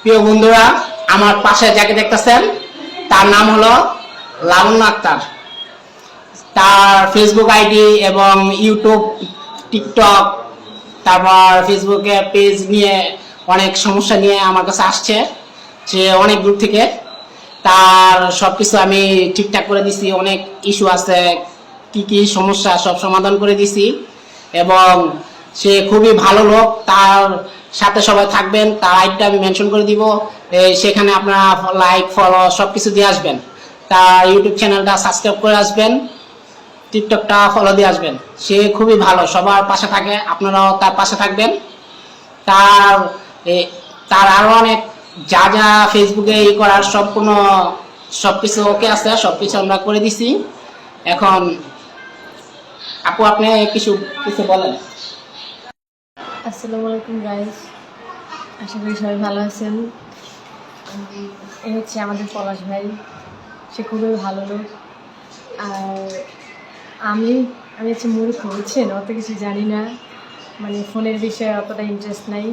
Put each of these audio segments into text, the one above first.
প্রিয় বন্ধুরা, আমার পাশে যাকে দেখতেছেন তার নাম হলো লাবণ্য আক্তার। তার ফেসবুক আইডি এবং ইউটিউব, টিকটক, তারপর ফেসবুকে পেজ নিয়ে অনেক সমস্যা নিয়ে আমার কাছে আসছে, সে অনেক দূর থেকে। তার সব কিছু আমি ঠিকঠাক করে দিছি, অনেক ইস্যু আছে, কি কি সমস্যা সব সমাধান করে দিছি এবং সে খুবই ভালো লোক। তার সাথে সবাই থাকবেন, তার আইডিটা আমি মেনশন করে দিব, সেখানে আপনারা লাইক ফলো সব কিছু দিয়ে আসবেন। তার ইউটিউব চ্যানেলটা সাবস্ক্রাইব করে আসবেন, টিকটকটা ফলো দিয়ে আসবেন। সে খুবই ভালো, সবার পাশে থাকে, আপনারাও তার পাশে থাকবেন। তার তার আরও অনেক যা যা ফেসবুকে করার সম্পূর্ণ সব কিছু ওকে আছে, সব কিছু আমরা করে দিছি। এখন আপু আপনি কিছু কিছু বলেন। আসসালামু আলাইকুম গাইস, আশা করি সবাই ভালো আছেন। এই হচ্ছে আমাদের পলাশ ভাই, সে খুবই ভালো লোক। আর আমি হচ্ছে মূর্খ, বুঝছেন, অত কিছু জানি না, মানে ফোনের বিষয়ে অতটা ইন্টারেস্ট নাই।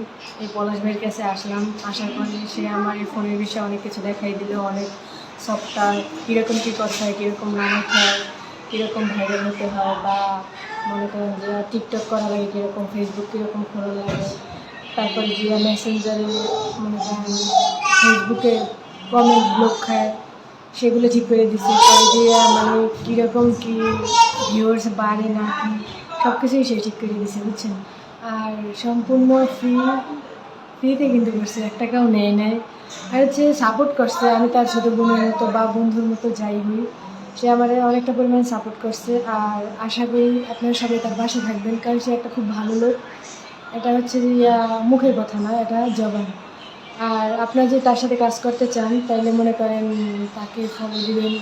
এই পলাশ ভাইয়ের কাছে আসলাম, আসার পরে সে আমার এই ফোনের বিষয়ে অনেক কিছু দেখাই দিল, অনেক সফটওয়্যার কীরকম কী করতে হয়, কীরকম নামাতে হয়, কীরকম ভাইরাল হতে হয়, বা মনে করেন যে টিকটক করা লাগে কীরকম, ফেসবুক কীরকম খোলা লাগে, তারপরে যে মেসেঞ্জারে মনে করেন ফেসবুকে কমেন্ট ব্লক খায় সেগুলো ঠিক করে দিচ্ছে। পরে যে মানে কীরকম কী ভিউয়ার্স বাড়ে না কি সব কিছুই সে ঠিক করে দিচ্ছে, বুঝছেন। আর সম্পূর্ণ ফ্রিতে কিন্তু করছে, 1 টাকাও নেয়। আর হচ্ছে সাপোর্ট করছে, আমি তার ছোটো বোনের মতো বা বন্ধুর মতো যাই হই, সে আমার অনেকটা পরিমাণ সাপোর্ট করছে। আর আশা করি আপনারা সবাই তার পাশে থাকবেন, কারণ সে একটা খুব ভালো লোক। এটা হচ্ছে যে মুখের কথা না, এটা জবান। আর আপনারা যদি তার সাথে কাজ করতে চান তাহলে মনে করেন তাকে ফলো দিবেন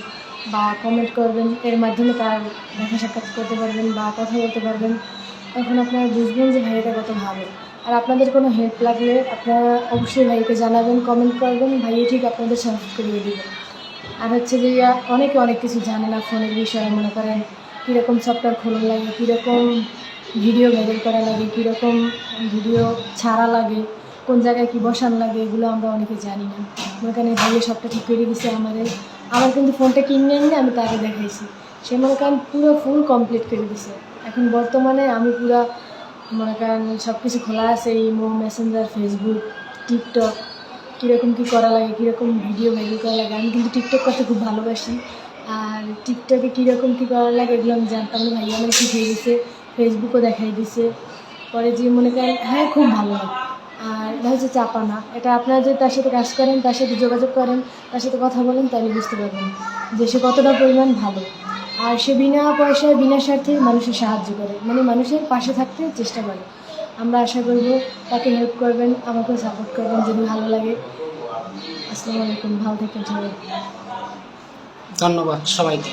বা কমেন্ট করবেন, এর মাধ্যমে তার দেখা সাক্ষাৎ করতে পারবেন বা কথা বলতে পারবেন। তখন আপনারা বুঝবেন যে ভাইটা কত ভালো। আর আপনাদের কোনো হেল্প লাগলে আপনারা অবশ্যই ভাইকে জানাবেন, কমেন্ট করবেন, ভাইয়ে ঠিক আপনাদের সাহায্য করিয়ে দেবেন। আর হচ্ছে যে অনেকে অনেক কিছু জানে না ফোনের বিষয়ে, মনে করেন কীরকম সফটওয়্যার খোলা লাগে, কীরকম ভিডিও ভাইরাল করা লাগে, কীরকম ভিডিও ছাড়া লাগে, কোন জায়গায় কী বসান লাগে, এগুলো আমরা অনেকে জানি না। মনে করেন ভাইয়ে সবটা ঠিক করে দিছে আমার কিন্তু ফোনটা কিনে এনে আমি তাকে দেখাইছি, সে মনে করেন পুরো ফুল কমপ্লিট করে দিছে। এখন বর্তমানে আমি পুরো মনে করেন সব কিছু খোলা আছে, ইমো, মেসেঞ্জার, ফেসবুক, টিকটক, কীরকম কী করা লাগে, কীরকম ভিডিও ভাইরাল করা লাগে। আমি কিন্তু টিকটক করতে খুব ভালোবাসি, আর টিকটকে কীরকম কী করা লাগে এগুলো আমি জানতাম না, ভাই আমার শিখিয়ে দিছে, ফেসবুকও দেখাই দিছে। পরে যে মনে করেন হ্যাঁ খুব ভালো লাগে। আর এটা হচ্ছে চাপা না, এটা আপনারা যদি তার সাথে কাজ করেন, তার সাথে যোগাযোগ করেন, তার সাথে কথা বলেন, তাহলে বুঝতে পারবেন যে সে কতটা পরিমাণ ভালো। আর সে বিনা পয়সায় বিনা স্বার্থে মানুষের সাহায্য করে, মানে মানুষের পাশে থাকতে চেষ্টা করে। আমরা আশা করব তাকে হেল্প করবেন, আমাকেও সাপোর্ট করবেন যদি ভালো লাগে। আসসালামু আলাইকুম, ভালো থাকেন সবাই। ধন্যবাদ সবাইকে।